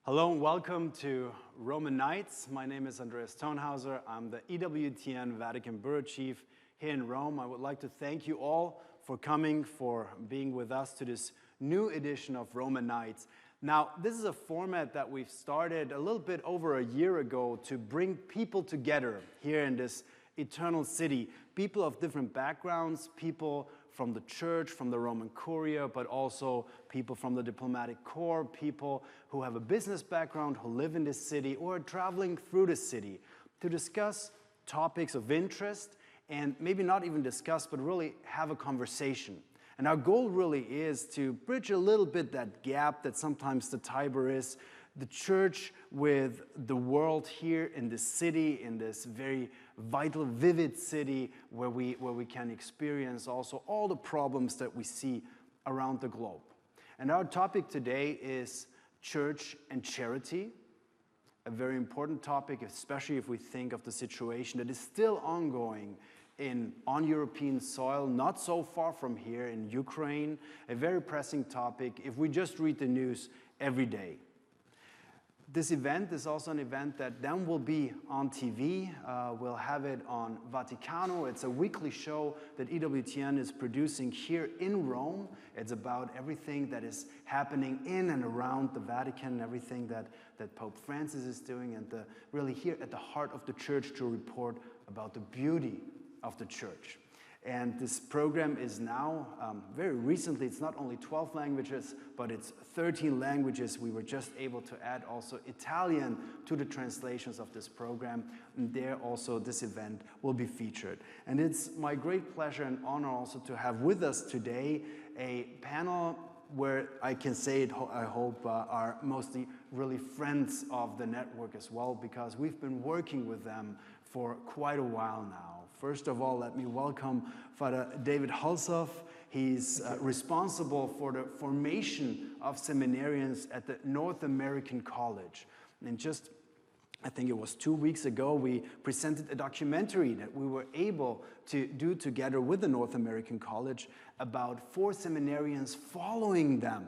Hello and welcome to Roman Nights. My name is Andreas Thonhauser. I'm the EWTN Vatican Bureau Chief here in Rome. I would like to thank you all for coming, for being with us to this new edition of Roman Nights. Now, this is a format that we've started a little bit over a year ago to bring people together here in this eternal city. People of different backgrounds, people from the church, from the Roman Curia, but also people from the diplomatic corps, people who have a business background, who live in this city, or are traveling through the city to discuss topics of interest and maybe not even discuss, but really have a conversation. And our goal really is to bridge a little bit that gap that sometimes the Tiber is, the church with the world here in this city, in this very vital, vivid city where we can experience also all the problems that we see around the globe. And our topic today is church and charity, a very important topic, especially if we think of the situation that is still ongoing on European soil, not so far from here in Ukraine, a very pressing topic if we just read the news every day. This event is also an event that then will be on TV. We'll have it on Vaticano. It's a weekly show that EWTN is producing here in Rome. It's about everything that is happening in and around the Vatican, everything that Pope Francis is doing, and really here at the heart of the church to report about the beauty of the church. And this program is now, very recently, it's not only 12 languages, but it's 13 languages. We were just able to add also Italian to the translations of this program. And there also this event will be featured. And it's my great pleasure and honor also to have with us today a panel where I can say it, I hope, are mostly really friends of the network as well, because we've been working with them for quite a while now. First of all, let me welcome Father David Hulshof. He's responsible for the formation of seminarians at the North American College. And just, I think it was 2 weeks ago, we presented a documentary that we were able to do together with the North American College about 4 seminarians following them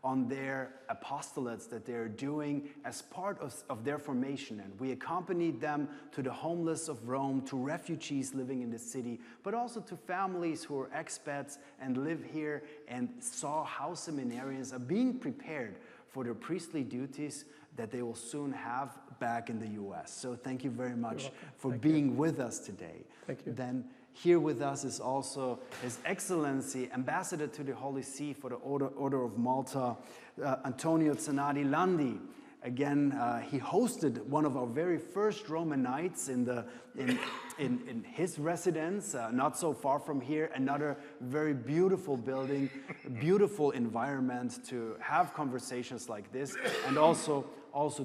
on their apostolates that they're doing as part of their formation. And we accompanied them to the homeless of Rome, to refugees living in the city, but also to families who are expats and live here and saw how seminarians are being prepared for their priestly duties that they will soon have back in the US. So thank you very much for being with us today. Thank you. Then here with us is also His Excellency, Ambassador to the Holy See for the Order of Malta, Antonio Zanardi Landi. Again, he hosted one of our very first Roman Nights in his residence, not so far from here. Another very beautiful building, beautiful environment to have conversations like this. And also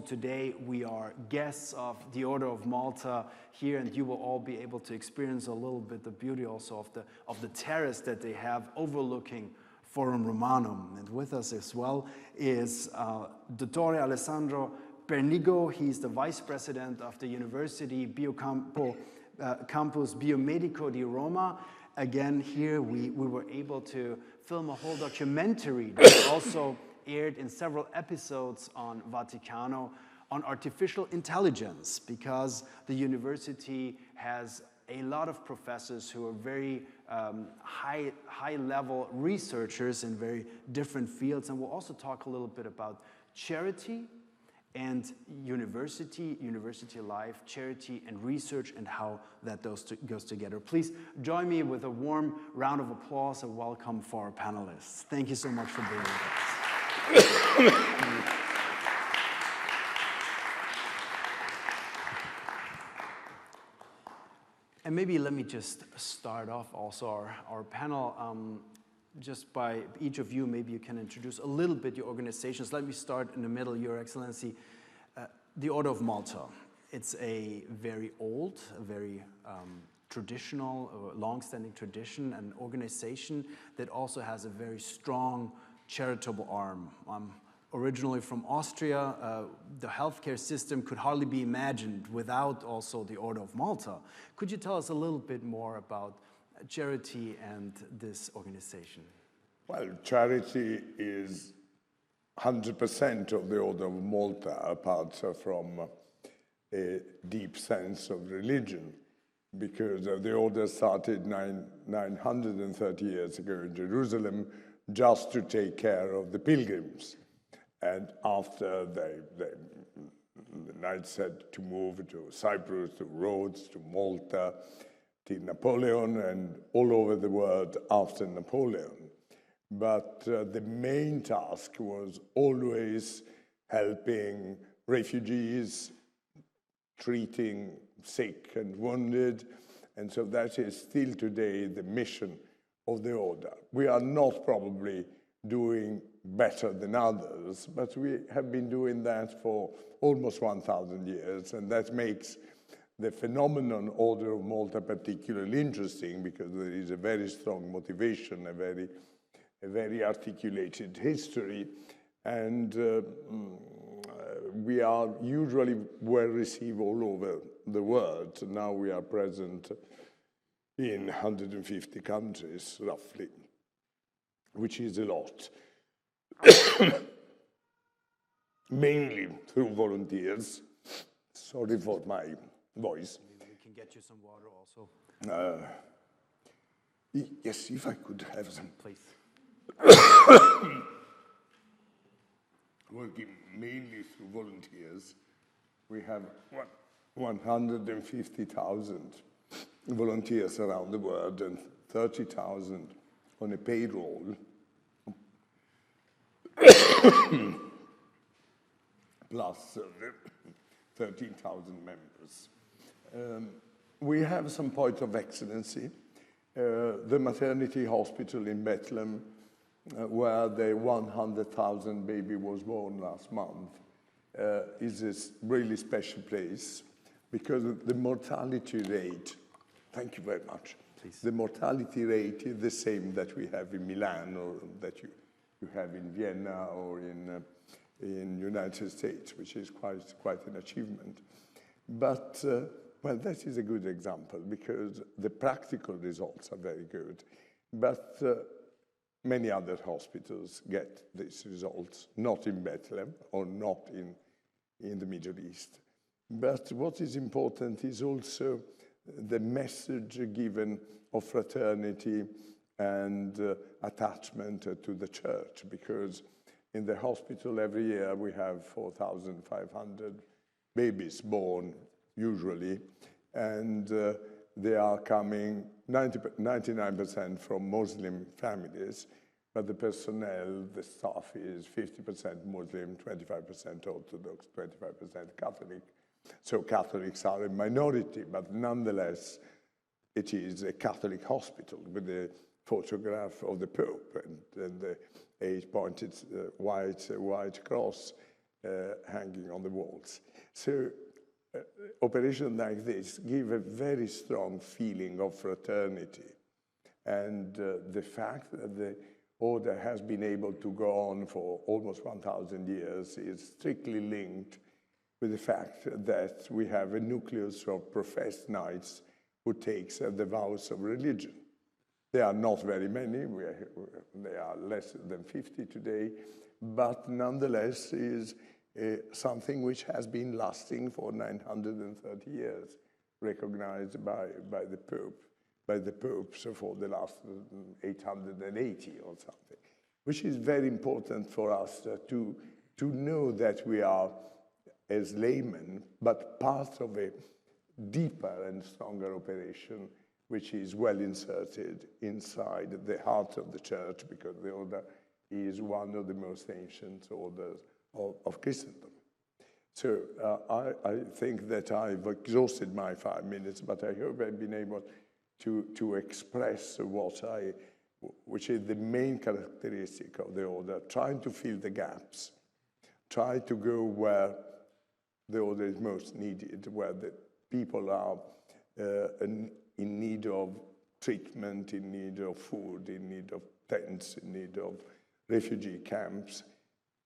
today we are guests of the Order of Malta here, and you will all be able to experience a little bit the beauty also of the terrace that they have overlooking Forum Romanum. And with us as well is Dott Alessandro Pernigo. He's the Vice President of the University Campus Bio-medico di Roma. Again, here we were able to film a whole documentary that also aired in several episodes on Vaticano on artificial intelligence, because the university has a lot of professors who are very high-level researchers in very different fields. And we'll also talk a little bit about charity and university life, charity and research, and how that goes together. Please join me with a warm round of applause and welcome for our panelists. Thank you so much for being with us. And maybe let me just start off also our panel, just by each of you, maybe you can introduce a little bit your organizations. Let me start in the middle, Your Excellency. The Order of Malta. It's a very old, a very traditional, long-standing tradition, an organization that also has a very strong charitable arm. Originally from Austria, the healthcare system could hardly be imagined without also the Order of Malta. Could you tell us a little bit more about charity and this organization? Well, charity is 100% of the Order of Malta, apart from a deep sense of religion, because the order started 930 years ago in Jerusalem just to take care of the pilgrims. And after the Knights had to move to Cyprus, to Rhodes, to Malta, to Napoleon, and all over the world after Napoleon. But the main task was always helping refugees, treating sick and wounded, and so that is still today the mission of the order. We are not probably doing better than others, but we have been doing that for almost 1,000 years, and that makes the phenomenon Order of Malta particularly interesting, because there is a very strong motivation, a very articulated history, and we are usually well received all over the world. Now we are present in 150 countries, roughly, which is a lot. Mainly through volunteers. Sorry for my voice. Maybe we can get you some water also. Yes, if I could have some. Please. Working mainly through volunteers. We have 150,000 volunteers around the world and 30,000 on a payroll. Plus 13,000 members. We have some point of excellency. The maternity hospital in Bethlehem, where the 100,000 baby was born last month, is a really special place, because the mortality rate, thank you very much. Please. The mortality rate is the same that we have in Milan, or that you have in Vienna, or in United States, which is quite an achievement. But, well, that is a good example, because the practical results are very good. But many other hospitals get these results, not in Bethlehem, or not in the Middle East. But what is important is also the message given of fraternity and attachment to the church, because in the hospital every year we have 4,500 babies born, usually, and they are coming 99% from Muslim families, but the personnel, the staff is 50% Muslim, 25% Orthodox, 25% Catholic. So Catholics are a minority, but nonetheless, it is a Catholic hospital with a photograph of the Pope and the 8-pointed white cross hanging on the walls. So operations like this give a very strong feeling of fraternity. And the fact that the order has been able to go on for almost 1,000 years is strictly linked with the fact that we have a nucleus of professed knights who takes the vows of religion. They are not very many, they are less than 50 today, but nonetheless is something which has been lasting for 930 years, recognized by the popes for the last 880 or something, which is very important for us to know that we are, as laymen, but part of a deeper and stronger operation, which is well inserted inside the heart of the church, because the order is one of the most ancient orders of Christendom. So I think that I've exhausted my 5 minutes, but I hope I've been able to express which is the main characteristic of the order, trying to fill the gaps, try to go where the order is most needed, where the people are in need of treatment, in need of food, in need of tents, in need of refugee camps,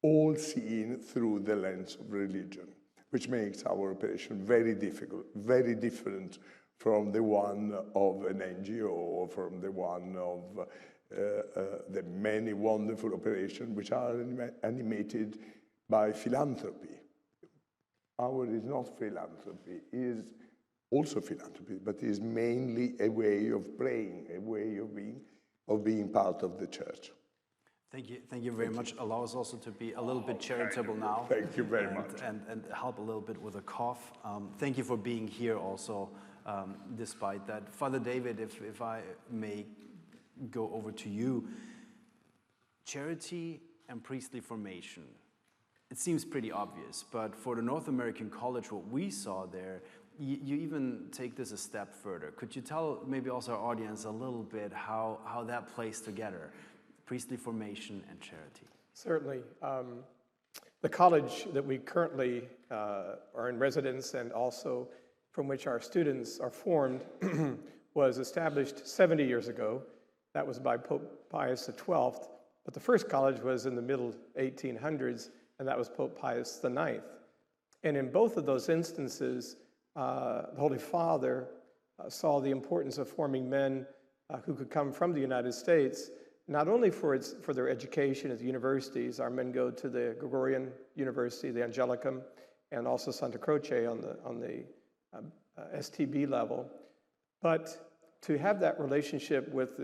all seen through the lens of religion, which makes our operation very difficult, very different from the one of an NGO or from the one of the many wonderful operations which are animated by philanthropy. Ours is not philanthropy, is also philanthropy, but is mainly a way of praying, a way of being part of the church. Thank you very much. Allow us also to be a little bit charitable now. Thank you very much. And help a little bit with a cough. Thank you for being here also, despite that. Father David, if I may go over to you. Charity and priestly formation. It seems pretty obvious, but for the North American College, what we saw there, you even take this a step further. Could you tell maybe also our audience a little bit how that plays together, priestly formation and charity? Certainly. The college that we currently are in residence and also from which our students are formed was established 70 years ago. That was by Pope Pius XII, but the first college was in the middle 1800s, and that was Pope Pius IX. And in both of those instances, the Holy Father saw the importance of forming men who could come from the United States, not only for their education at the universities. Our men go to the Gregorian University, the Angelicum, and also Santa Croce on the STB level, but to have that relationship with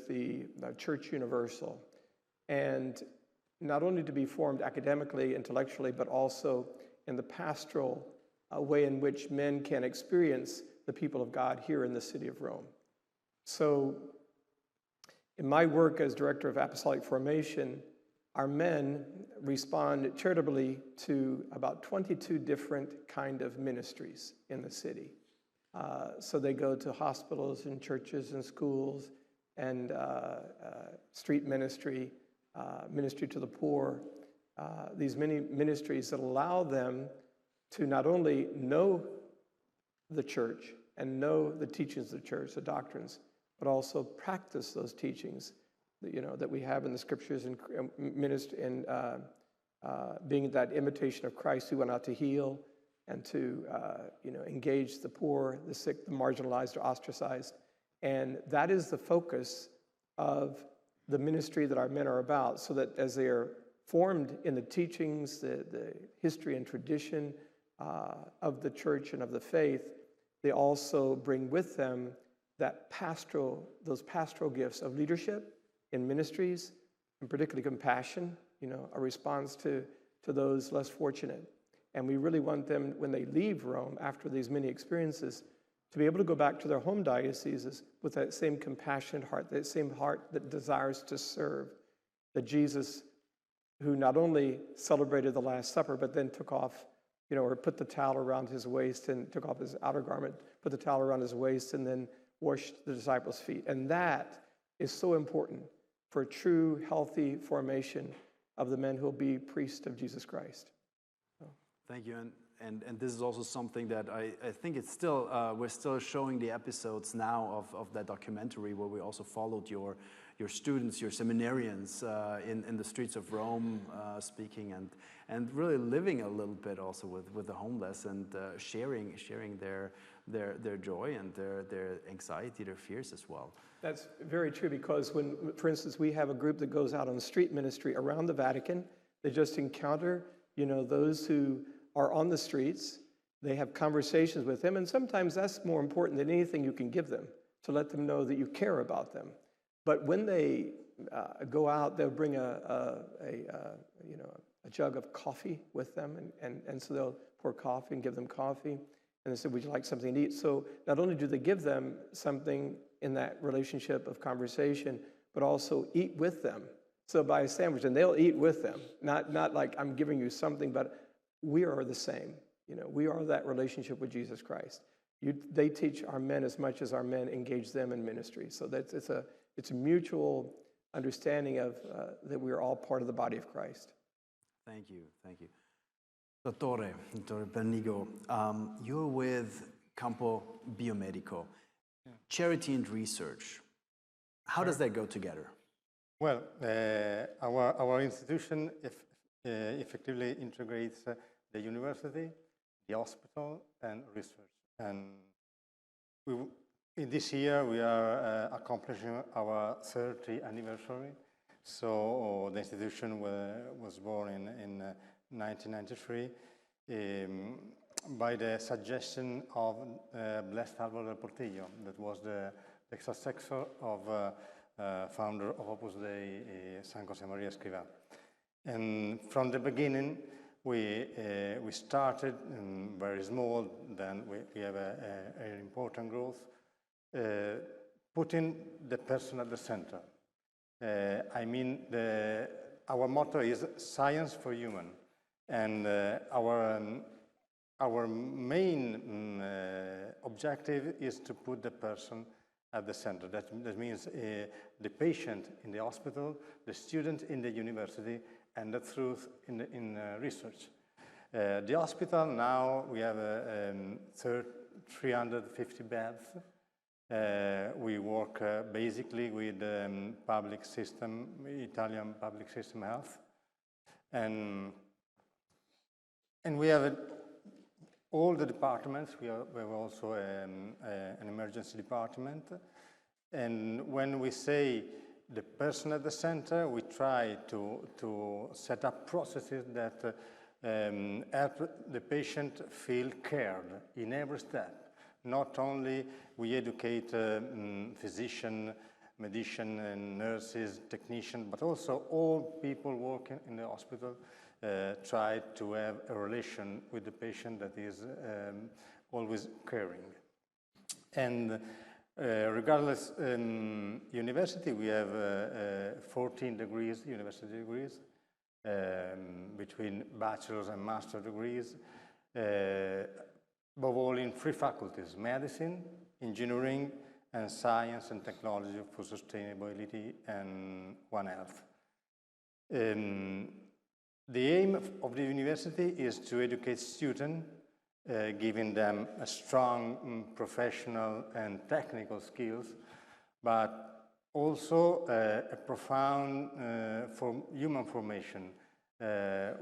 the Church Universal, and not only to be formed academically, intellectually, but also in the pastoral way in which men can experience the people of God here in the city of Rome. So in my work as Director of Apostolic Formation, our men respond charitably to about 22 different kind of ministries in the city. So they go to hospitals and churches and schools and street ministry, ministry to the poor, these many ministries that allow them to not only know the church and know the teachings of the church, the doctrines, but also practice those teachings that we have in the scriptures and ministry and being that imitation of Christ who went out to heal and to engage the poor, the sick, the marginalized or ostracized. And that is the focus of the ministry that our men are about, so that as they are formed in the teachings, the history and tradition of the church and of the faith, they also bring with them those pastoral gifts of leadership in ministries, and particularly compassion, a response to those less fortunate. And we really want them, when they leave Rome after these many experiences, to be able to go back to their home dioceses with that same compassionate heart, that same heart that desires to serve. That Jesus, who not only celebrated the Last Supper, but then took off, or put the towel around his waist and took off his outer garment, put the towel around his waist, and then washed the disciples' feet. And that is so important for true, healthy formation of the men who will be priests of Jesus Christ. Thank you, and this is also something that I think it's still, we're still showing the episodes now of that documentary where we also followed your students, your seminarians in the streets of Rome, speaking and really living a little bit also with the homeless and sharing their joy and their anxiety, their fears as well. That's very true, because when, for instance, we have a group that goes out on street ministry around the Vatican, they just encounter, those who are on the streets. They have conversations with them, and sometimes that's more important than anything you can give them, to let them know that you care about them. But when they go out, they'll bring a jug of coffee with them, and so they'll pour coffee and give them coffee, and they say, would you like something to eat? So not only do they give them something in that relationship of conversation, but also eat with them. So buy a sandwich, and they'll eat with them. Not like I'm giving you something, but we are the same. We are that relationship with Jesus Christ. They teach our men as much as our men engage them in ministry. So it's a mutual understanding of that we are all part of the body of Christ. Thank you. Dottore Pernigo, you're with Campo Bio-medico. Yeah. Charity and research. How does that go together? Well, our institution effectively integrates the university, the hospital, and research. And in this year, we are accomplishing our 30th anniversary. So the institution was born in 1993 by the suggestion of Blessed Álvaro del Portillo, that was the successor of founder of Opus Dei, San Jose Maria Escrivá. And from the beginning, we started very small, then we have an important growth, putting the person at the center. I mean, our motto is science for human, and our main objective is to put the person at the center. That means the patient in the hospital, the student in the university, and the truth in research. The hospital now, we have 350 beds. We work basically with public system, Italian public system health. And we have all the departments. We have also an emergency department. And when we say the person at the center, we try to set up processes that help the patient feel cared in every step. Not only we educate physician, medician, and nurses, technicians, but also all people working in the hospital try to have a relation with the patient that is always caring. And regardless university, we have 14 degrees, university degrees, between bachelor's and master's degrees. Above all in 3 faculties: medicine, engineering, and science and technology for sustainability, and One Health. The aim of the university is to educate students, giving them a strong professional and technical skills, but also a profound human formation.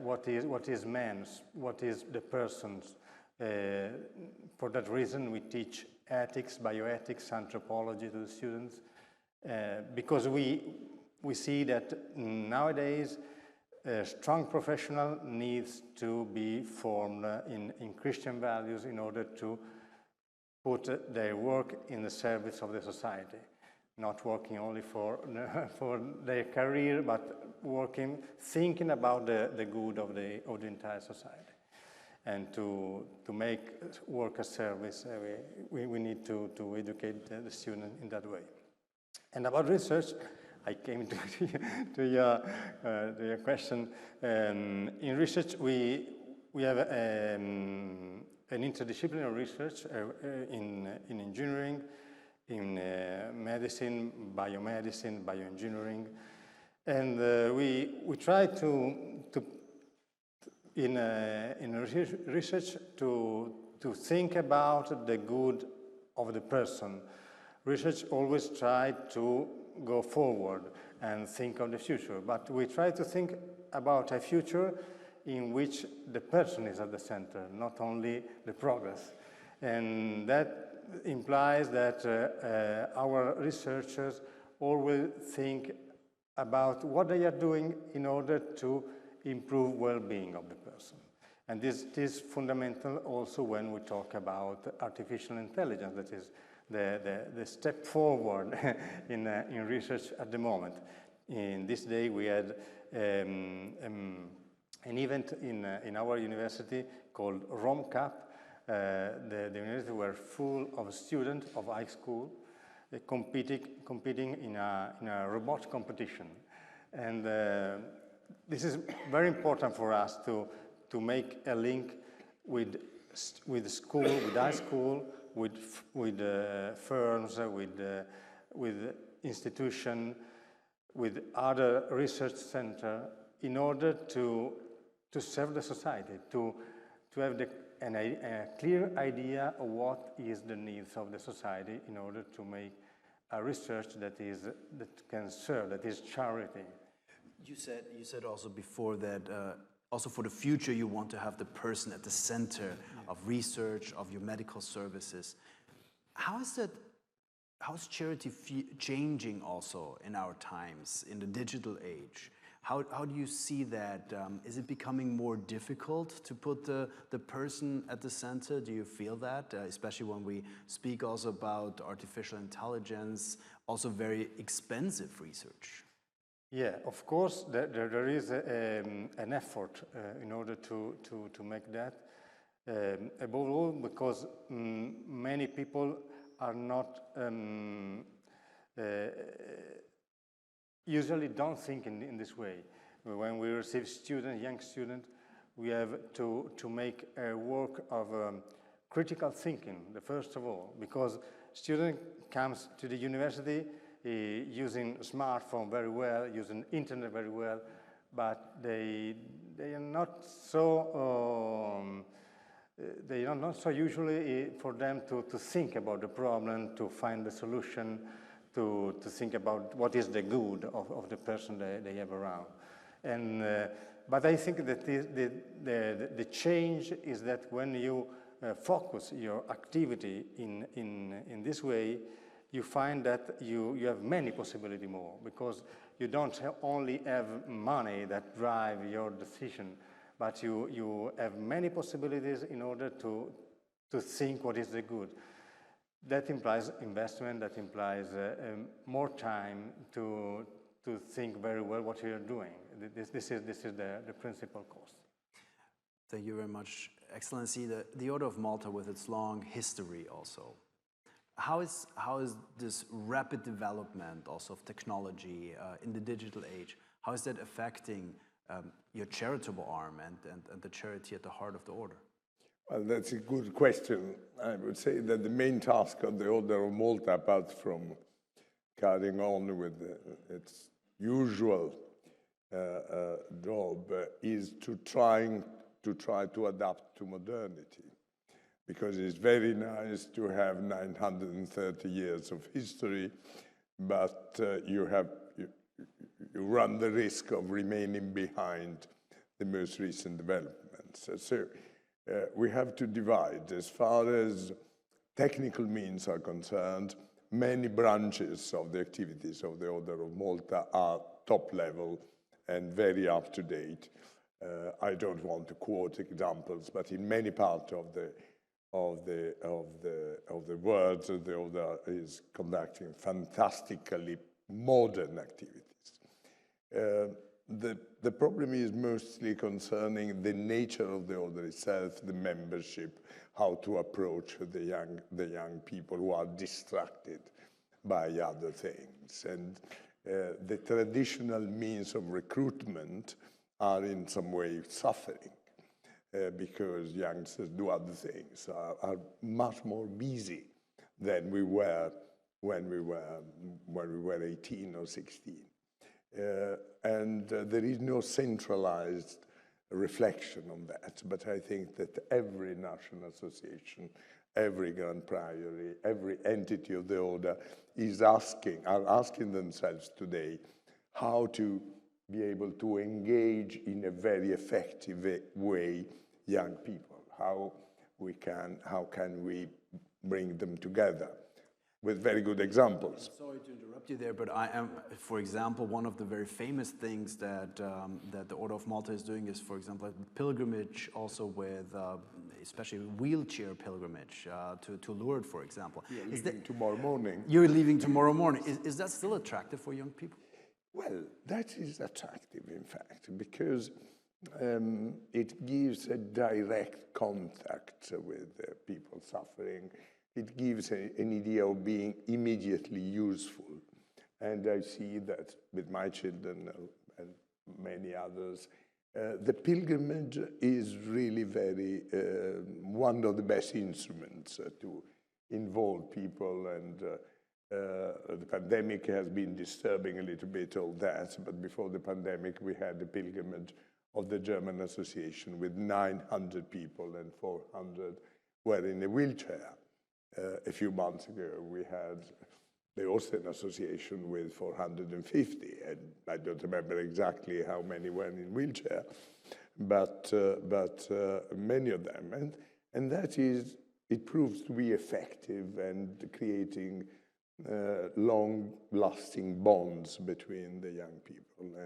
What is man? What is the person's? For that reason, we teach ethics, bioethics, anthropology to the students, because we see that nowadays a strong professional needs to be formed in Christian values in order to put their work in the service of the society, not working only for their career, but working, thinking about the good of the entire society. And to make work a service, we need to educate the student in that way. And about research, I came to your question. In research, we have an interdisciplinary research in engineering, in medicine, biomedicine, bioengineering, and we try in research to think about the good of the person. Research always try to go forward and think of the future, but we try to think about a future in which the person is at the center, not only the progress. And that implies that our researchers always think about what they are doing in order to improve well-being of the person. And this is fundamental also when we talk about artificial intelligence, that is the step forward in research at the moment. In this day we had an event in our university called Rome Cup. The university were full of students of high school competing in a robot competition. And this is very important for us to make a link with school, with high school, with firms, with institutions, with other research centers, in order to serve the society, to have a clear idea of what is the needs of the society, in order to make a research that can serve, that is charity. You said also before that also for the future you want to have the person at the center of research, of your medical services. How is that how's charity changing also in our times, in the digital age? How do you see that? Is it becoming more difficult to put the person at the center? Do you feel that, especially when we speak also about artificial intelligence, also very expensive research? Yeah, of course, there is an effort in order to make that. Above all, because many people are not usually don't think in this way. When we receive young students, we have to make a work of critical thinking, first of all, because student comes to the university using smartphone very well, using internet very well, but they are not so they are not so usually for them to think about the problem, to find the solution, to think about what is the good of the person they have around. And, but I think that the change is that when you focus your activity in this way, you find that you have many possibilities more, because you don't only have money that drive your decision, but you have many possibilities in order to think what is the good. That implies investment, that implies more time to think very well what you are doing. This is the principal cost. Thank you very much, Excellency. The Order of Malta, with its long history also, how is this rapid development also of technology in the digital age, how is that affecting your charitable arm and the charity at the heart of the order? Well, that's a good question. I would say that the main task of the Order of Malta, apart from carrying on with its usual job, is to try to adapt to modernity. Because it's very nice to have 930 years of history, but you run the risk of remaining behind the most recent developments. So we have to divide. As far as technical means are concerned, many branches of the activities of the Order of Malta are top level and very up to date. I don't want to quote examples, but in many parts of the world, the Order is conducting fantastically modern activities. The problem is mostly concerning the nature of the Order itself, the membership, how to approach the young people who are distracted by other things. And the traditional means of recruitment are in some way suffering because youngsters do other things, are much more busy than we were when we were 18 or 16. And there is no centralized reflection on that, but I think that every national association, every Grand Priory, every entity of the Order are asking themselves today how to be able to engage in a very effective way young people. How can we bring them together? With very good examples. Sorry to interrupt you there, but I am, for example, one of the very famous things that the Order of Malta is doing is, for example, a pilgrimage also with, especially wheelchair pilgrimage to Lourdes, for example. Yeah, leaving tomorrow morning. You're leaving tomorrow morning. Is that still attractive for young people? Well, that is attractive, in fact, because it gives a direct contact with people suffering. It gives an idea of being immediately useful. And I see that with my children and many others, the pilgrimage is really one of the best instruments to involve people. And the pandemic has been disturbing a little bit all that. But before the pandemic, we had the pilgrimage of the German Association with 900 people and 400 were in a wheelchair. A few months ago, we had the Austrian Association with 450, and I don't remember exactly how many were in wheelchair, but many of them. And that is, it proves to be effective and creating long-lasting bonds between the young people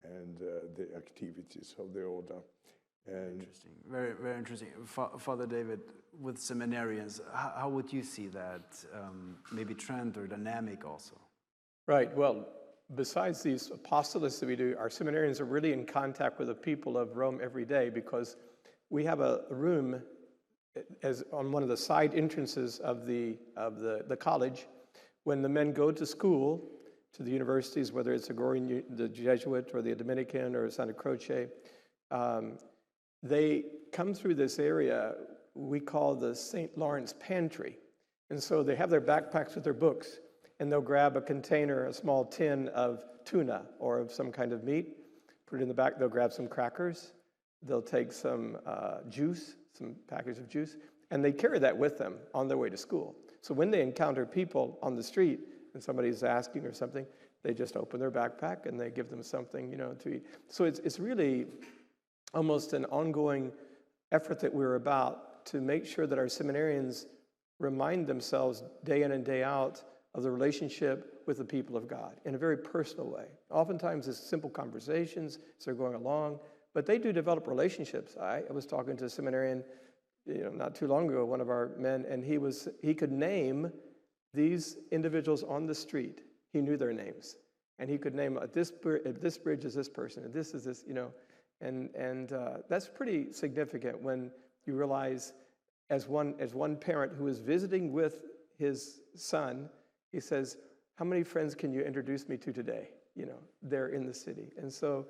and the activities of the order. And interesting, very, very interesting. Father David, with seminarians, how would you see that maybe trend or dynamic also? Right, well, besides these apostolates that we do, our seminarians are really in contact with the people of Rome every day, because we have a room as on one of the side entrances of the college. When the men go to school, to the universities, whether it's the Jesuit or the Dominican or Santa Croce, they come through this area we call the St. Lawrence Pantry. And so they have their backpacks with their books, and they'll grab a container, a small tin of tuna or of some kind of meat, put it in the back. They'll grab some crackers. They'll take some juice, some package of juice, and they carry that with them on their way to school. So when they encounter people on the street and somebody's asking or something, they just open their backpack and they give them something, to eat. So it's really almost an ongoing effort that we're about to make sure that our seminarians remind themselves day in and day out of the relationship with the people of God in a very personal way. Oftentimes it's simple conversations as they're going along, but they do develop relationships. I was talking to a seminarian, not too long ago, one of our men, and he could name these individuals on the street. He knew their names, and he could name at this bridge is this person, and this is this, and that's pretty significant when you realize, as one parent who is visiting with his son, he says, "How many friends can you introduce me to today?" They're in the city, and so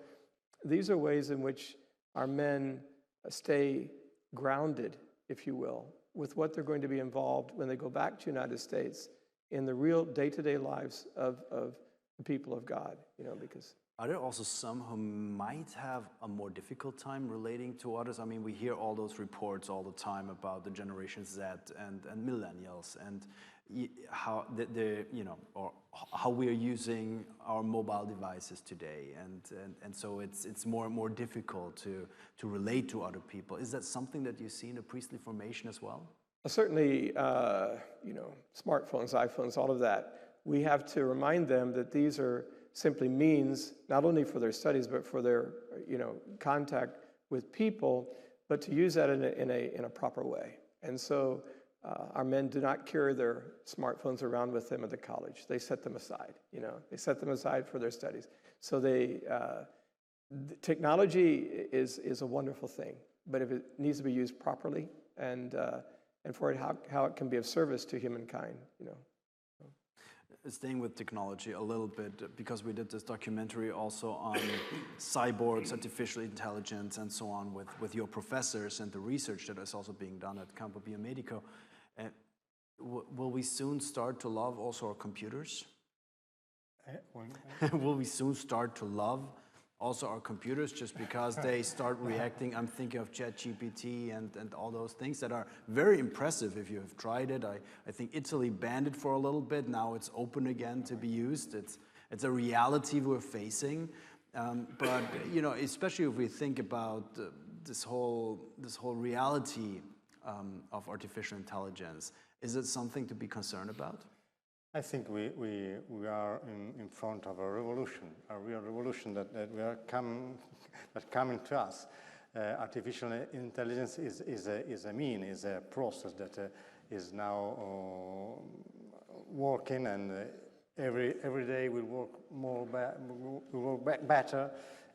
these are ways in which our men stay grounded, if you will, with what they're going to be involved when they go back to the United States in the real day-to-day lives of the people of God, because... Are there also some who might have a more difficult time relating to others? I mean, we hear all those reports all the time about the Generation Z and millennials and how or how we are using our mobile devices today, and so it's more and more difficult to relate to other people. Is that something that you see in the priestly formation as well? Certainly, smartphones, iPhones, all of that. We have to remind them that these are simply means, not only for their studies, but for their, contact with people, but to use that in a proper way. And so our men do not carry their smartphones around with them at the college. They set them aside, they set them aside for their studies. So technology is a wonderful thing, but if it needs to be used properly and for it, how it can be of service to humankind, Staying with technology a little bit, because we did this documentary also on cyborgs, artificial intelligence, and so on with your professors and the research that is also being done at Bio-medico. Will we soon start to love also our computers? Will we soon start to love also our computers just because they start reacting? I'm thinking of ChatGPT and all those things that are very impressive if you have tried it. I think Italy banned it for a little bit. Now it's open again to be used. It's a reality we're facing. But especially if we think about this whole reality of artificial intelligence, is it something to be concerned about? I think we are in front of a revolution, a real revolution that coming to us. Artificial intelligence is a process that is now working, and every day will work better,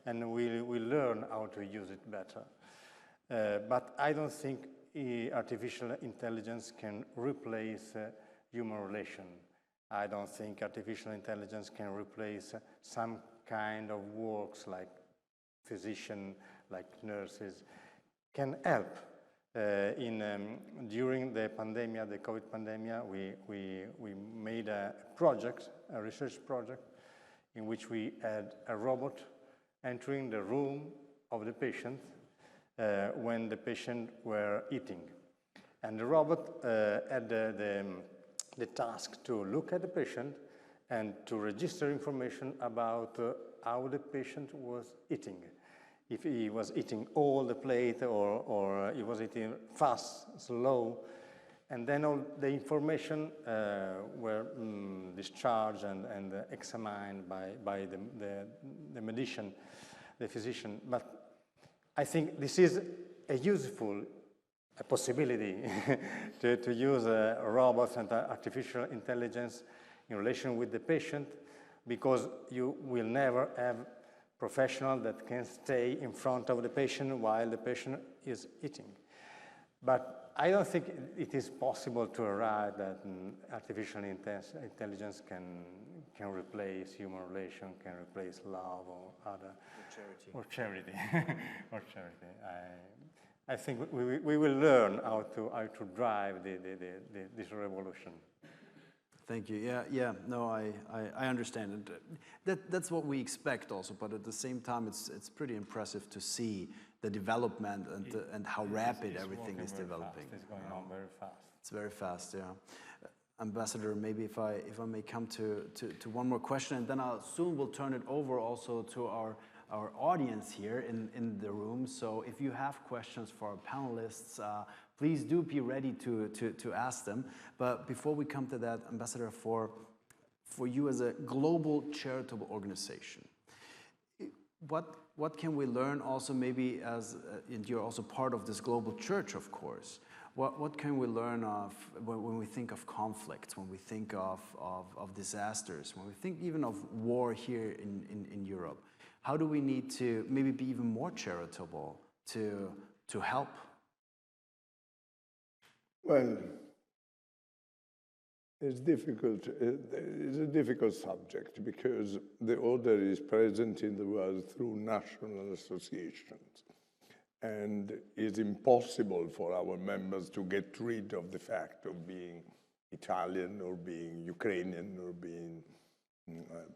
and we learn how to use it better. But I don't think artificial intelligence can replace human relation. I don't think artificial intelligence can replace some kind of works like physician, like nurses, can help. During the pandemic, the COVID pandemic, we made a research project, in which we had a robot entering the room of the patient when the patient were eating. And the robot had the task to look at the patient and to register information about how the patient was eating. If he was eating all the plate or he was eating fast, slow, And then all the information were discharged and examined by the medician, the physician. But I think this is a useful possibility to use robots and artificial intelligence in relation with the patient, because you will never have professional that can stay in front of the patient while the patient is eating. But I don't think it is possible to arrive that artificial intelligence can replace human relation, can replace love or other... Or charity. Or charity. I think we will learn how to drive this revolution. Thank you. Yeah. No, I understand, and that's what we expect also. But at the same time, it's pretty impressive to see the development and how rapid everything is developing. It's going on very fast. It's very fast. Yeah. Ambassador, maybe if I may come to one more question, and then soon we'll turn it over also to our audience here in the room. So if you have questions for our panelists, please do be ready to ask them. But before we come to that, Ambassador, for you as a global charitable organization, what can we learn also maybe and you're also part of this global church, of course. What can we learn of when we think of conflicts, when we think of disasters, when we think even of war here in Europe? How do we need to maybe be even more charitable to help? Well, it's difficult. It's a difficult subject because the order is present in the world through national associations. And it's impossible for our members to get rid of the fact of being Italian or being Ukrainian or being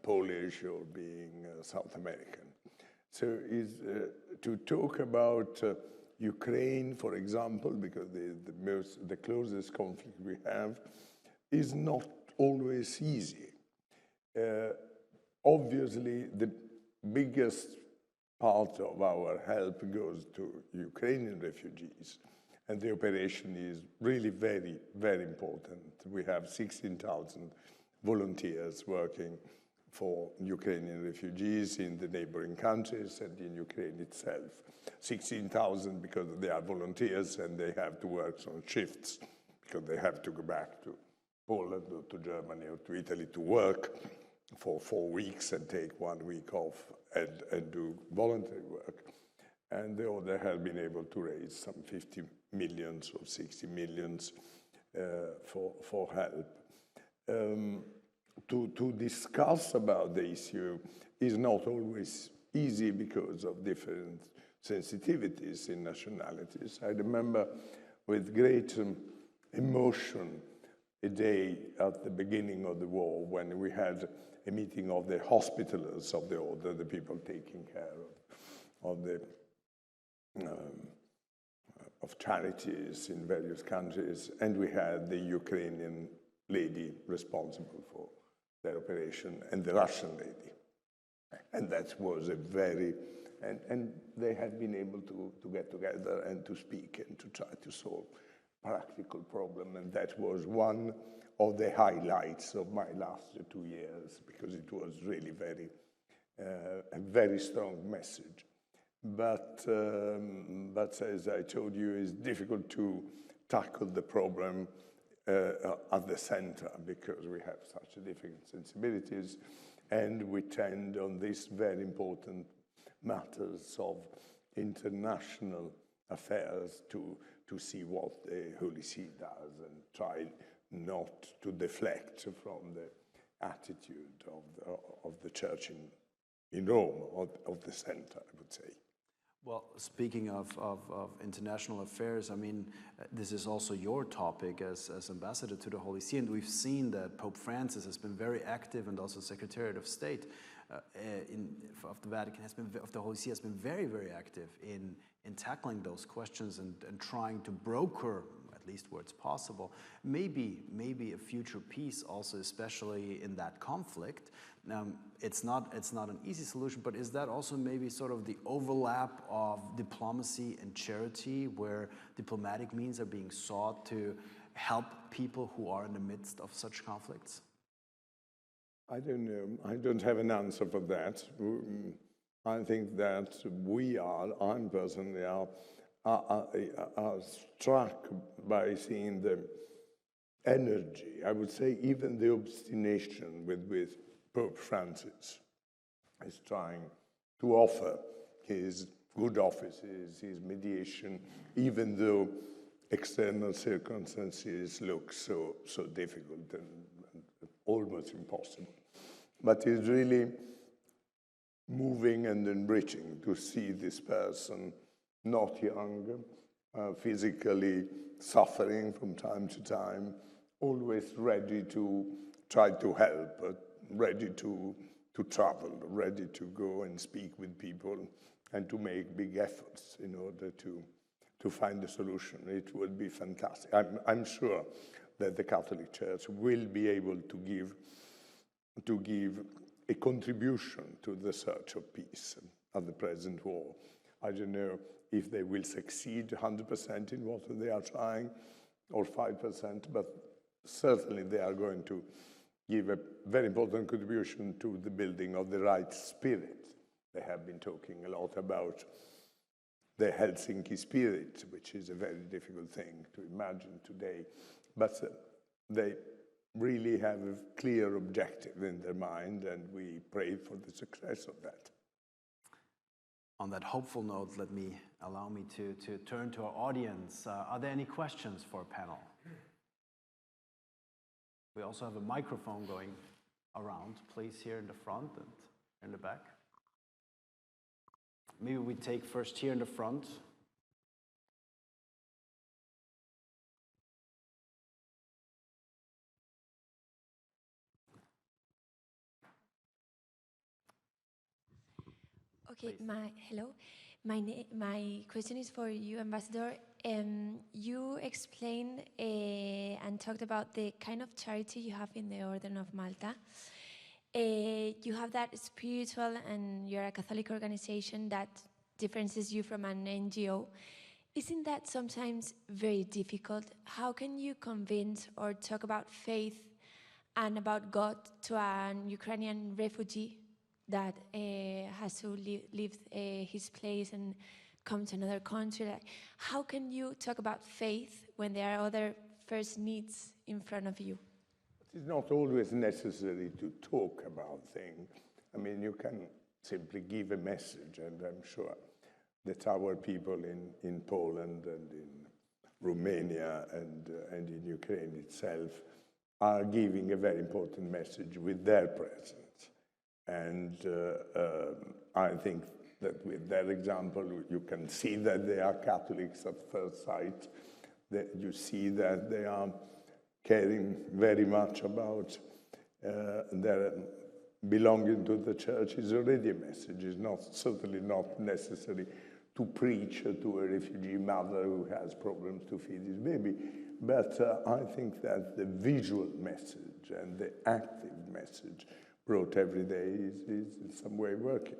Polish or being South American. So to talk about Ukraine, for example, because the closest conflict we have, is not always easy. Obviously, the biggest part of our help goes to Ukrainian refugees, and the operation is really very, very important. We have 16,000 volunteers working for Ukrainian refugees in the neighboring countries and in Ukraine itself. 16,000 because they are volunteers and they have to work on shifts because they have to go back to Poland or to Germany or to Italy to work for 4 weeks and take 1 week off and do voluntary work. And the order has been able to raise some 50 millions or 60 millions for help. To discuss about the issue is not always easy because of different sensitivities in nationalities. I remember with great emotion a day at the beginning of the war when we had a meeting of the hospitallers of the order, the people taking care of charities in various countries, and we had the Ukrainian lady responsible for their operation and the Russian lady. And that was a very, and they had been able to get together and to speak and to try to solve practical problem. And that was one of the highlights of my last 2 years, because it was really a very strong message. But as I told you, it's difficult to tackle the problem at the center because we have such different sensibilities, and we tend on these very important matters of international affairs to see what the Holy See does and try not to deflect from the attitude of the Church in Rome, of the center, I would say. Well, speaking of international affairs, I mean, this is also your topic as ambassador to the Holy See, and we've seen that Pope Francis has been very active, and also Secretariat of State of the Vatican of the Holy See has been very, very active in tackling those questions and trying to broker, at least where it's possible, maybe a future peace also, especially in that conflict. It's not an easy solution, but is that also maybe sort of the overlap of diplomacy and charity, where diplomatic means are being sought to help people who are in the midst of such conflicts? I don't know. I don't have an answer for that. I think that I'm personally struck by seeing the energy, I would say even the obstination with Pope Francis is trying to offer his good offices, his mediation, even though external circumstances look so difficult and almost impossible. But it's really moving and enriching to see this person, not young, physically suffering from time to time, always ready to try to help, ready to travel, ready to go and speak with people and to make big efforts in order to find a solution. It would be fantastic. I'm sure that the Catholic Church will be able to give a contribution to the search of peace at the present war. I don't know if they will succeed 100% in what they are trying, or 5%, but certainly they are going to give a very important contribution to the building of the right spirit. They have been talking a lot about the Helsinki spirit, which is a very difficult thing to imagine today, but they really have a clear objective in their mind, and we pray for the success of that. On that hopeful note, allow me to turn to our audience. Are there any questions for our panel? We also have a microphone going around, please, here in the front and in the back. Maybe we take first here in the front. Okay, hello. My question is for you, Ambassador. You explained and talked about the kind of charity you have in the Order of Malta. You have that spiritual, and you're a Catholic organization that differentiates you from an NGO. Isn't that sometimes very difficult? How can you convince or talk about faith and about God to an Ukrainian refugee that has to leave his place and come to another country? How can you talk about faith when there are other first needs in front of you? It's not always necessary to talk about things. I mean, you can simply give a message, and I'm sure that our people in Poland and in Romania and in Ukraine itself are giving a very important message with their presence. And I think that with their example, you can see that they are Catholics at first sight, that you see that they are caring very much about their belonging to the church is already a message. It's certainly not necessary to preach to a refugee mother who has problems to feed his baby. But I think that the visual message and the active message brought every day is in some way working.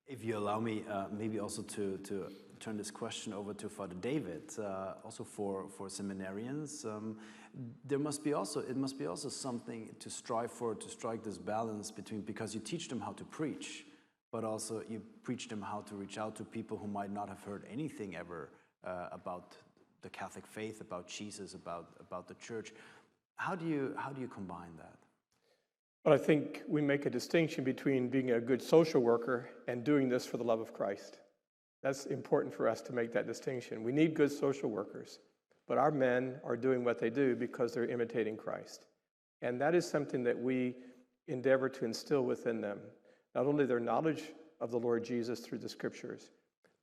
If you allow me, maybe also to turn this question over to Father David, also for seminarians. It must be also something to strive for, to strike this balance between, because you teach them how to preach, but also you preach them how to reach out to people who might not have heard anything ever about the Catholic faith, about Jesus, about the Church. How do you combine that? Well, I think we make a distinction between being a good social worker and doing this for the love of Christ. That's important for us to make that distinction. We need good social workers, but our men are doing what they do because they're imitating Christ. And that is something that we endeavor to instill within them. Not only their knowledge of the Lord Jesus through the Scriptures,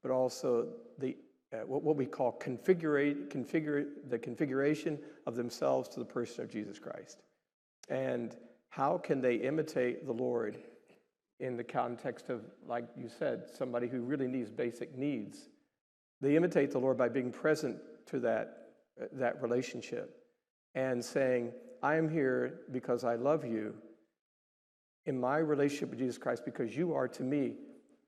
but also the what we call the configuration of themselves to the person of Jesus Christ. And how can they imitate the Lord in the context of, like you said, somebody who really needs basic needs? They imitate the Lord by being present to that relationship and saying, I am here because I love you in my relationship with Jesus Christ, because you are to me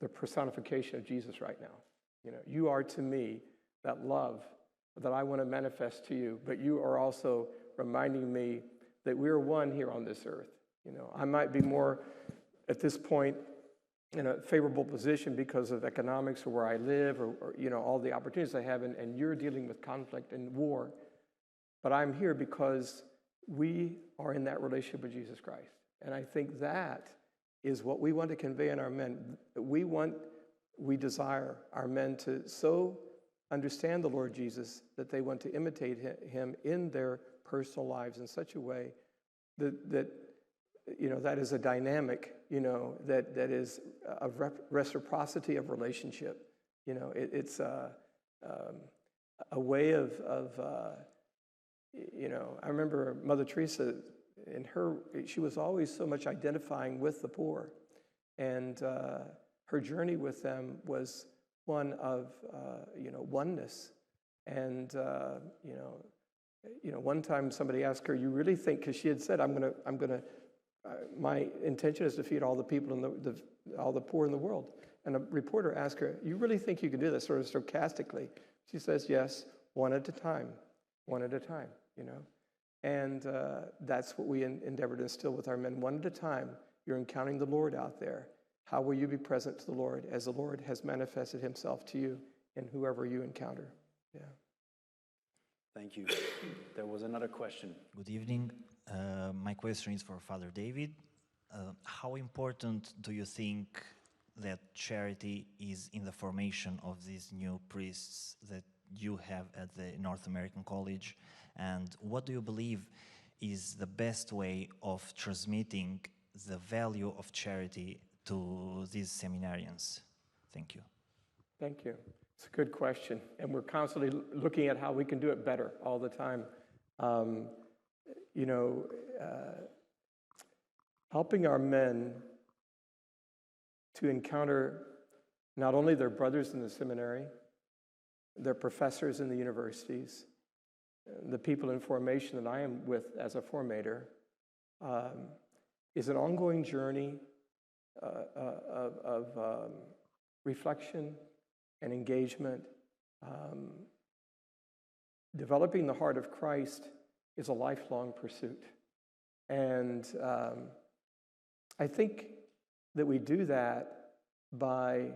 the personification of Jesus right now. You know, you are to me that love that I want to manifest to you, but you are also reminding me that we are one here on this earth. You know, I might be more at this point in a favorable position because of economics or where I live or you know, all the opportunities I have, and you're dealing with conflict and war. But I'm here because we are in that relationship with Jesus Christ. And I think that is what we want to convey in our men. We desire our men to so understand the Lord Jesus that they want to imitate him in their personal lives in such a way that you know, that is a dynamic, you know, that is a reciprocity of relationship. You know, it's a way of you know, I remember Mother Teresa, she was always so much identifying with the poor, and her journey with them was one of you know, oneness. And you know, one time somebody asked her, "You really think?" Because she had said, "I'm gonna. My intention is to feed all the people in all the poor in the world." And a reporter asked her, "You really think you can do this?" Sort of sarcastically. She says, "Yes, one at a time, one at a time." You know, and that's what we endeavor to instill with our men. One at a time. You're encountering the Lord out there. How will you be present to the Lord as the Lord has manifested himself to you in whoever you encounter? Yeah. Thank you. There was another question. Good evening. My question is for Father David. How important do you think that charity is in the formation of these new priests that you have at the North American College? And what do you believe is the best way of transmitting the value of charity to these seminarians? Thank you. Thank you. It's a good question. And we're constantly looking at how we can do it better all the time. You know, helping our men to encounter not only their brothers in the seminary, their professors in the universities, the people in formation that I am with as a formator, is an ongoing journey of reflection and engagement. Developing the heart of Christ is a lifelong pursuit. And I think that we do that by,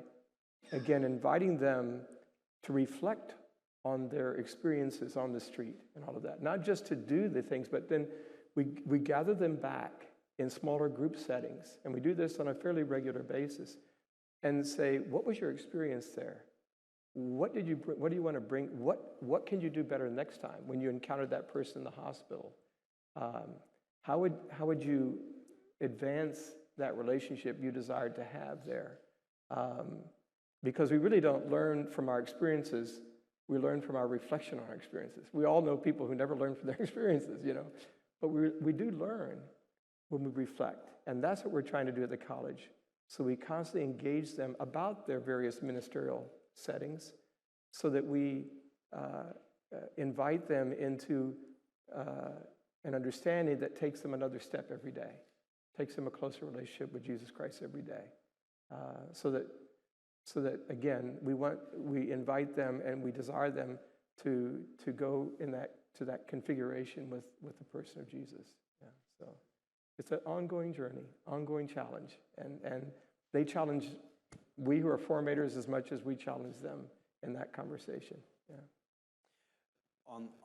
again, inviting them to reflect on their experiences on the street and all of that. Not just to do the things, but then we gather them back in smaller group settings. And we do this on a fairly regular basis and say, what was your experience there? What did you bring? What do you want to bring? What can you do better next time when you encountered that person in the hospital? How would you advance that relationship you desired to have there? Because we really don't learn from our experiences. We learn from our reflection on our experiences. We all know people who never learn from their experiences, you know. But we do learn when we reflect. And that's what we're trying to do at the college. So we constantly engage them about their various ministerial settings so that we invite them into an understanding that takes them another step every day, takes them a closer relationship with Jesus Christ every day. So that again, we invite them and we desire them to go to that configuration with the person of Jesus. Yeah, so it's an ongoing journey, ongoing challenge, and they challenge we who are formators as much as we challenge them in that conversation. Yeah.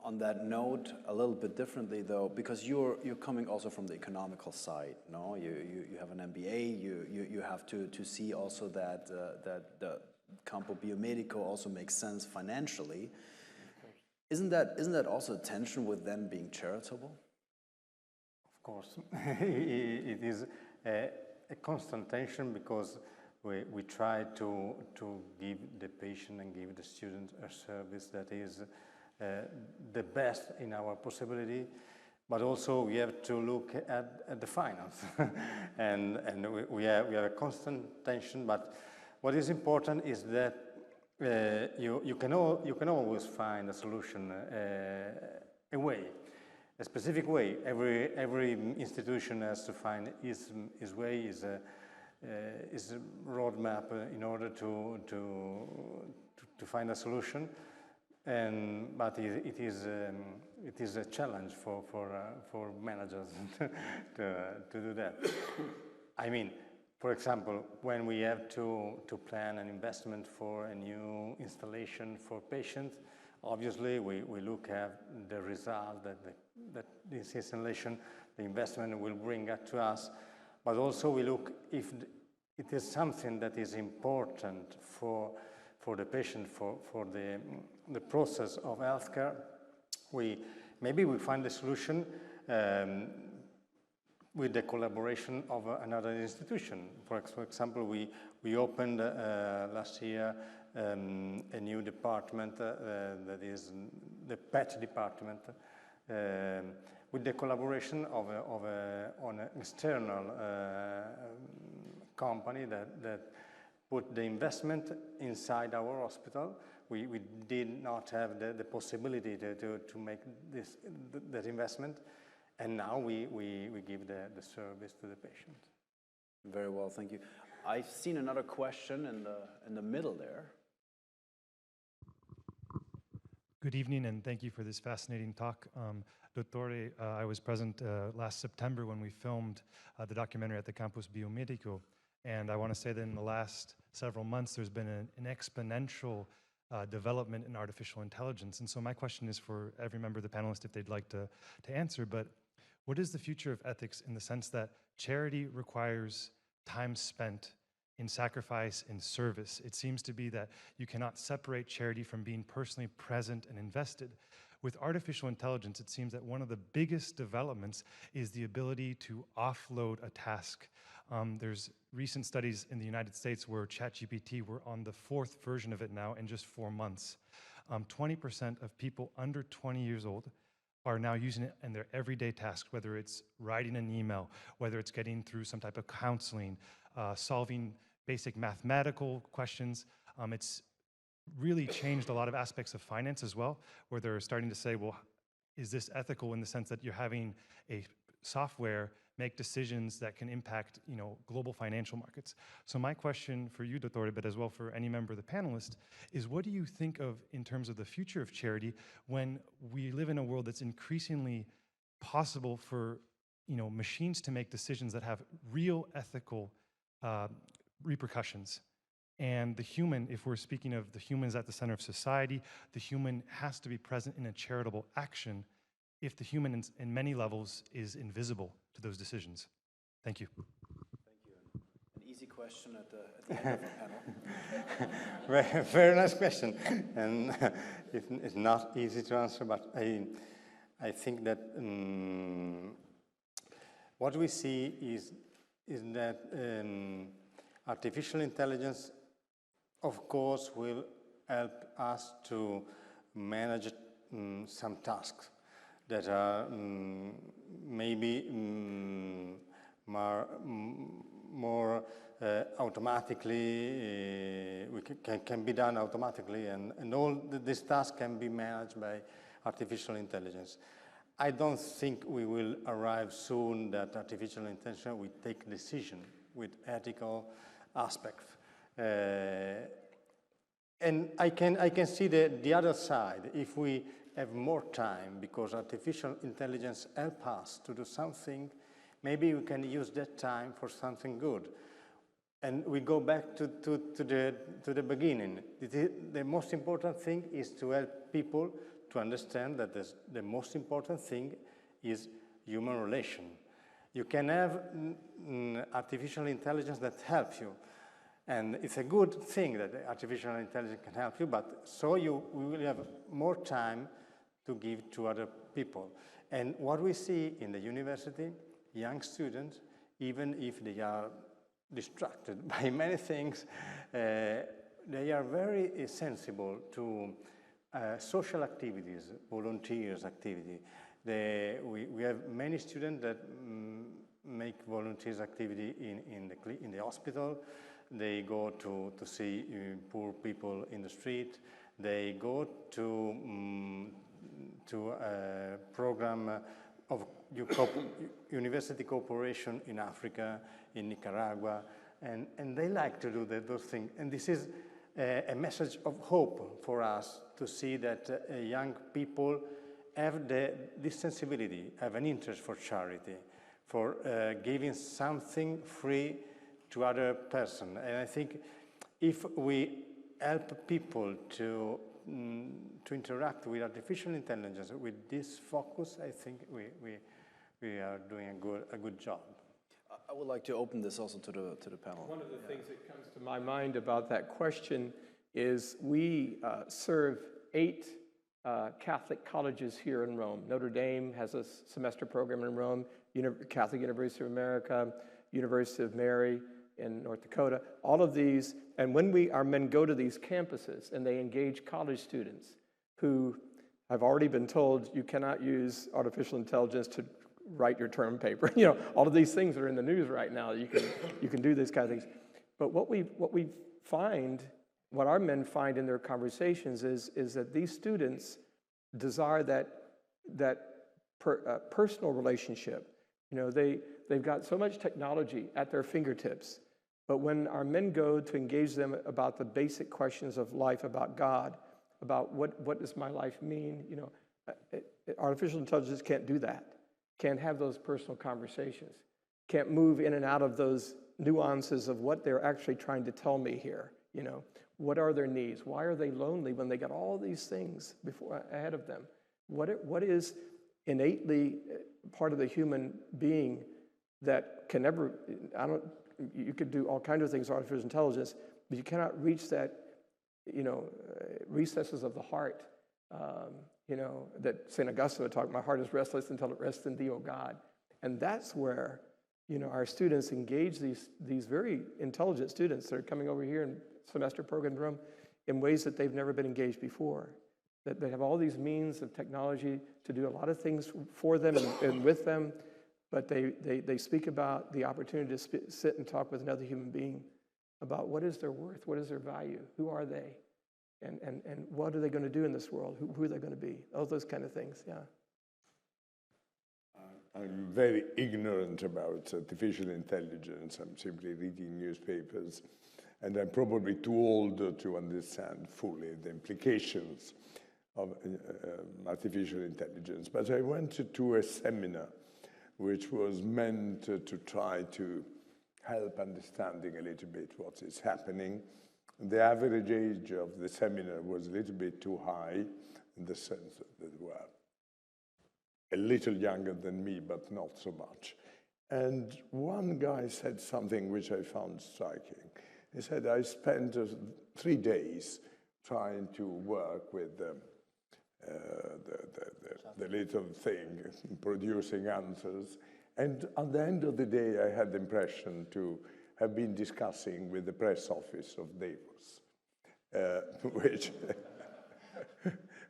On that note, a little bit differently though, because you're coming also from the economical side, no? You have an MBA. You have to see also that the campo Bio-medico also makes sense financially. Isn't that also a tension with them being charitable? Of course, it is a constant tension because we try to give the patient and give the student a service that is the best in our possibility, but also we have to look at the finance, and we have a constant tension. But what is important is that you can always find a solution, a way, a specific way. Every institution has to find his way, his roadmap in order to find a solution. But it is a challenge for managers to do that. I mean, for example, when we have to plan an investment for a new installation for patients, obviously we look at the result that this installation, the investment will bring to us, but also we look if it is something that is important for the patient, for the process of healthcare. Maybe we find a solution with the collaboration of another institution. For example, we opened last year a new department that is the PET department with the collaboration of an external company that put the investment inside our hospital. We did not have the possibility to make that investment, and now we give the service to the patient. Very well, thank you. I've seen another question in the middle there. Good evening, and thank you for this fascinating talk. Dottore, I was present last September when we filmed the documentary at the campus Bio-medico, and I want to say that in the last several months there's been an exponential development in artificial intelligence. And so my question is for every member of the panelists if they'd like to answer, but what is the future of ethics in the sense that charity requires time spent in sacrifice, in service? It seems to be that you cannot separate charity from being personally present and invested. With artificial intelligence, it seems that one of the biggest developments is the ability to offload a task. There's recent studies in the United States where ChatGPT, we're on the 4th version of it now in just 4 months. 20% of people under 20 years old are now using it in their everyday tasks, whether it's writing an email, whether it's getting through some type of counseling, solving basic mathematical questions. It's really changed a lot of aspects of finance as well, where they're starting to say, well, is this ethical in the sense that you're having a software make decisions that can impact, global financial markets? So my question for you, Dottore, but as well for any member of the panelists, is what do you think of in terms of the future of charity when we live in a world that's increasingly possible for, machines to make decisions that have real ethical repercussions? And the human, if we're speaking of the humans at the center of society, the human has to be present in a charitable action if the human in many levels is invisible to those decisions. Thank you. Thank you. An easy question at the end of the panel. Very, very nice question. And it's not easy to answer, but I think that what we see is that artificial intelligence, of course, will help us to manage some tasks that are maybe more automatically, can be done automatically, and all these tasks can be managed by artificial intelligence. I don't think we will arrive soon that artificial intelligence will take decision with ethical aspects. And I can see the other side. If we have more time, because artificial intelligence helps us to do something, maybe we can use that time for something good. And we go back to the beginning. The most important thing is to help people to understand that the most important thing is human relation. You can have artificial intelligence that helps you. And it's a good thing that artificial intelligence can help you, but so we will have more time to give to other people. And what we see in the university, young students, even if they are distracted by many things, they are very sensible to social activities, volunteers activity. We have many students that make volunteers activity in the hospital. They go to see poor people in the street. They go to a program of university cooperation in Africa, in Nicaragua, and they like to do those things. And this is a message of hope for us to see that young people have this sensibility, have an interest for charity, for giving something free to other person. And I think if we help people to interact with artificial intelligence with this focus, I think we are doing a good job. I would like to open this also to the panel. One of the things that comes to my mind about that question is we serve 8 Catholic colleges here in Rome. Notre Dame has a semester program in Rome, Catholic University of America, University of Mary in North Dakota, all of these. And when our men go to these campuses and they engage college students who have already been told you cannot use artificial intelligence to write your term paper, you know, all of these things that are in the news right now, you can do these kind of things. But what we find, what our men find in their conversations is that these students desire that personal relationship. You know, they've got so much technology at their fingertips, but when our men go to engage them about the basic questions of life, about God, about what does my life mean, you know, artificial intelligence can't do that. Can't have those personal conversations, can't move in and out of those nuances of what they're actually trying to tell me here. You know, what are their needs? Why are they lonely when they got all these things ahead of them? What is innately part of the human being that can never, you could do all kinds of things with artificial intelligence, but you cannot reach that, you know, recesses of the heart. You know, that St. Augustine would talk, my heart is restless until it rests in thee, O God. And that's where, you know, our students engage these very intelligent students that are coming over here in semester program in Rome in ways that they've never been engaged before. That they have all these means of technology to do a lot of things for them and with them, but they speak about the opportunity to sit and talk with another human being about what is their worth, what is their value, who are they? And what are they going to do in this world? Who are they going to be? All those kind of things, yeah. I'm very ignorant about artificial intelligence. I'm simply reading newspapers. And I'm probably too old to understand fully the implications of artificial intelligence. But I went to a seminar which was meant to try to help understanding a little bit what is happening. The average age of the seminar was a little bit too high, in the sense that they were a little younger than me, but not so much. And one guy said something which I found striking. He said, I spent 3 days trying to work with the little thing, producing answers. And at the end of the day, I had the impression to have been discussing with the press office of Davos,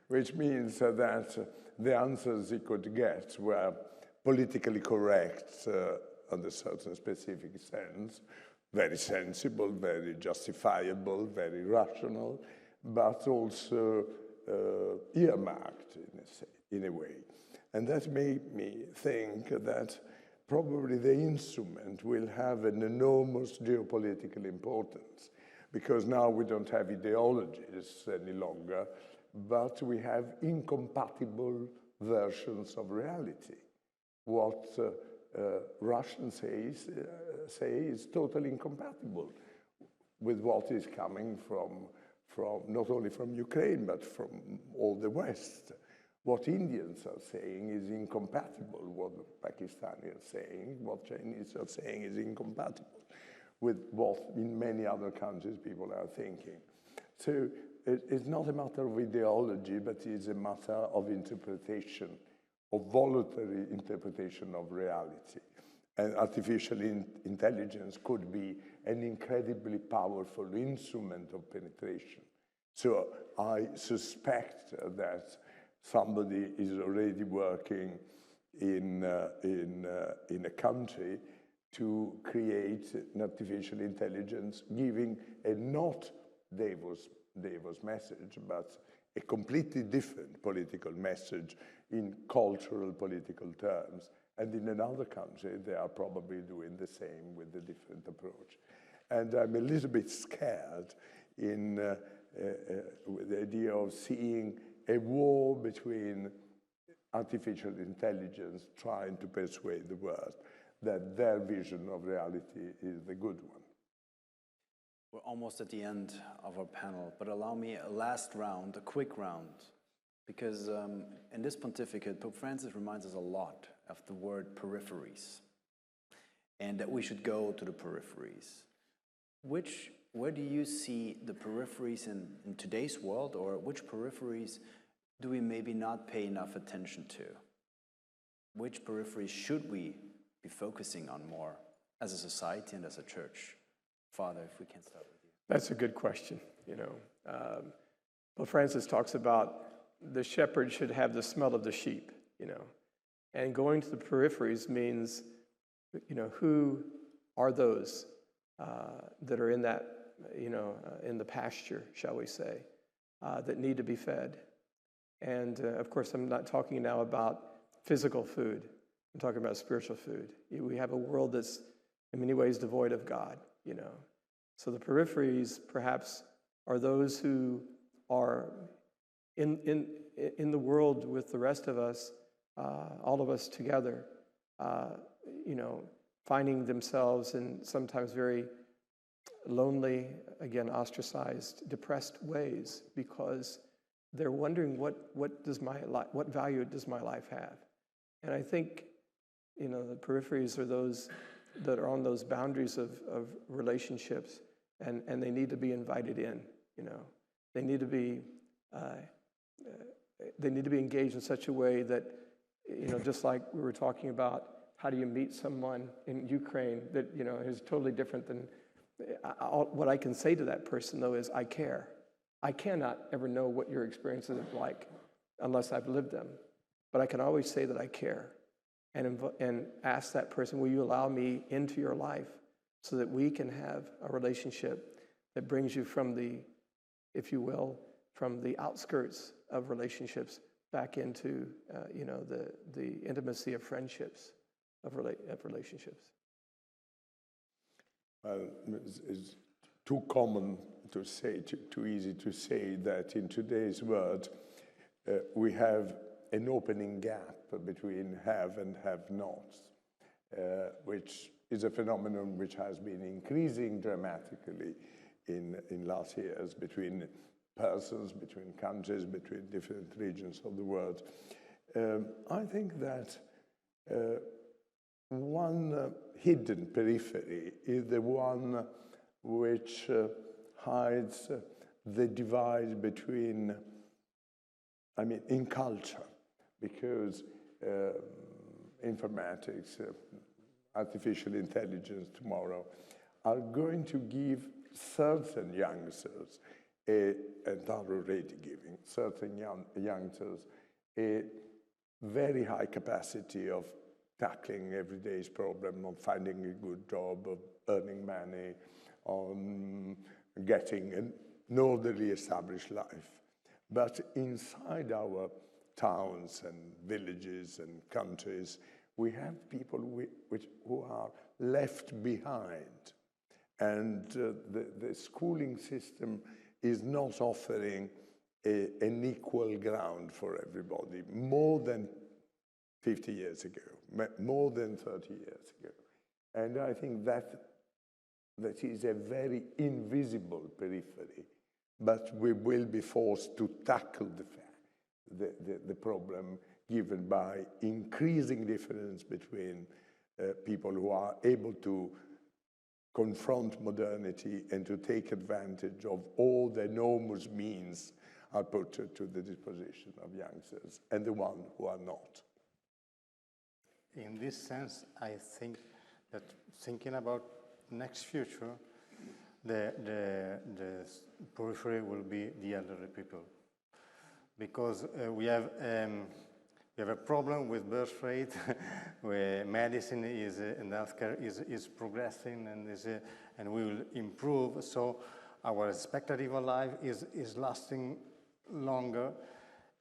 which means that the answers he could get were politically correct in a certain specific sense, very sensible, very justifiable, very rational, but also earmarked in a way. And that made me think that probably the instrument will have an enormous geopolitical importance, because now we don't have ideologies any longer, but we have incompatible versions of reality. What Russians say is totally incompatible with what is coming from not only from Ukraine, but from all the West. What Indians are saying is incompatible. What the Pakistanis are saying, what Chinese are saying is incompatible with what in many other countries people are thinking. So it's not a matter of ideology, but it's a matter of interpretation, of voluntary interpretation of reality. And artificial intelligence could be an incredibly powerful instrument of penetration. So I suspect that somebody is already working in a country to create an artificial intelligence giving a not Davos message, but a completely different political message in cultural political terms. And in another country, they are probably doing the same with a different approach. And I'm a little bit scared with the idea of seeing a war between artificial intelligence trying to persuade the world that their vision of reality is the good one. We're almost at the end of our panel, but allow me a last round, a quick round, because in this pontificate, Pope Francis reminds us a lot of the word peripheries, and that we should go to the peripheries. Where do you see the peripheries in today's world, or which peripheries do we maybe not pay enough attention to? Which peripheries should we be focusing on more as a society and as a church? Father, if we can start with you. That's a good question. Pope Francis talks about the shepherd should have the smell of the sheep, and going to the peripheries means, who are those that are in that, in the pasture, shall we say, that need to be fed. And of course, I'm not talking now about physical food. I'm talking about spiritual food. We have a world that's in many ways devoid of God, So the peripheries perhaps are those who are in the world with the rest of us, all of us together, finding themselves in sometimes very lonely, again, ostracized, depressed ways, because they're wondering what value does my life have? And I think, the peripheries are those that are on those boundaries of relationships, and they need to be invited in. They need to be engaged in such a way that, just like we were talking about, how do you meet someone in Ukraine that is totally different than what I can say to that person, though, is I care. I cannot ever know what your experiences are like unless I've lived them, but I can always say that I care, and ask that person, will you allow me into your life so that we can have a relationship that brings you from the, if you will, from the outskirts of relationships back into the intimacy of friendships, of relationships. Well, it's too common to say, too easy to say that in today's world we have an opening gap between have and have-nots, which is a phenomenon which has been increasing dramatically in last years between persons, between countries, between different regions of the world. I think that one hidden periphery is the one which hides the divide between, in culture, because informatics, artificial intelligence tomorrow are going to give certain youngsters, and are already giving certain youngsters a very high capacity of tackling everyday's problem, of finding a good job, of earning money, on getting an orderly established life. But inside our towns and villages and countries, we have people who are left behind. And the schooling system is not offering an equal ground for everybody, more than 50 years ago, more than 30 years ago. And I think that is a very invisible periphery, but we will be forced to tackle the problem given by increasing difference between people who are able to confront modernity and to take advantage of all the enormous means are put to the disposition of youngsters, and the ones who are not. In this sense, I think that thinking about next future, the periphery will be the elderly people, because we have a problem with birth rate, where medicine and healthcare is progressing and we will improve. So our expectancy of life is lasting longer,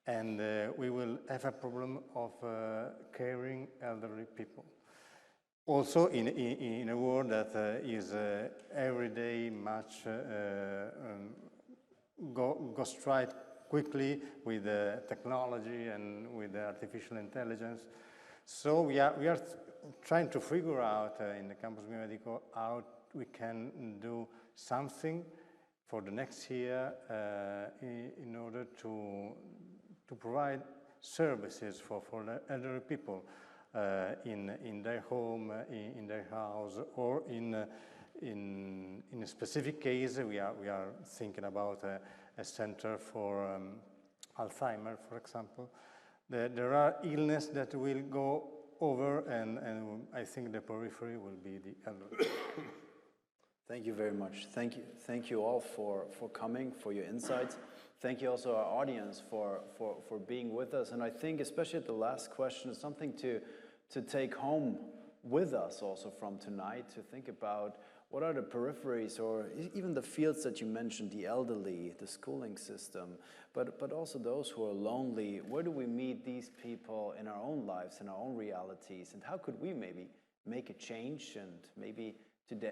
and we will have a problem of caring elderly people. also in a world that is every day much goes right quickly with technology and with artificial intelligence. So we are trying to figure out in the Campus Bio-medico how we can do something for the next year in order to provide services for the elderly people in their home, in their house, or in a specific case, we are thinking about a center for Alzheimer, for example. There are illnesses that will go over, and I think the periphery will be the elderly. Thank you very much. Thank you all for coming, for your insights. Thank you also our audience for being with us. And I think especially at the last question is something to take home with us also from tonight, to think about what are the peripheries or even the fields that you mentioned, the elderly, the schooling system, but also those who are lonely. Where do we meet these people in our own lives, in our own realities? And how could we maybe make a change? And maybe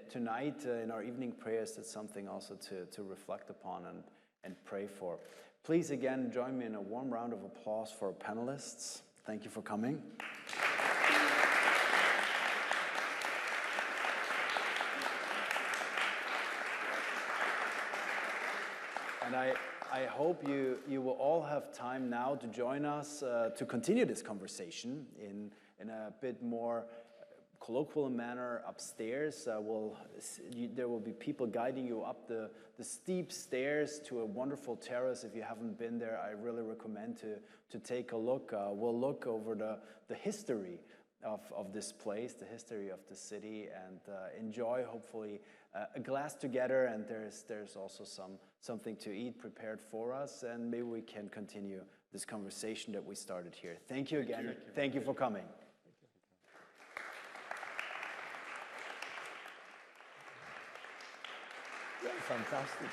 tonight in our evening prayers, that's something also to reflect upon and pray for. Please again join me in a warm round of applause for our panelists. Thank you for coming. And I hope you will all have time now to join us to continue this conversation in a bit more colloquial manner upstairs. There will be people guiding you up the steep stairs to a wonderful terrace. If you haven't been there, I really recommend to take a look. We'll look over the history of this place, the history of the city, and enjoy hopefully a glass together. And there's also something to eat prepared for us, and maybe we can continue this conversation that we started here. Thank you again. Thank you for coming. Fantastic.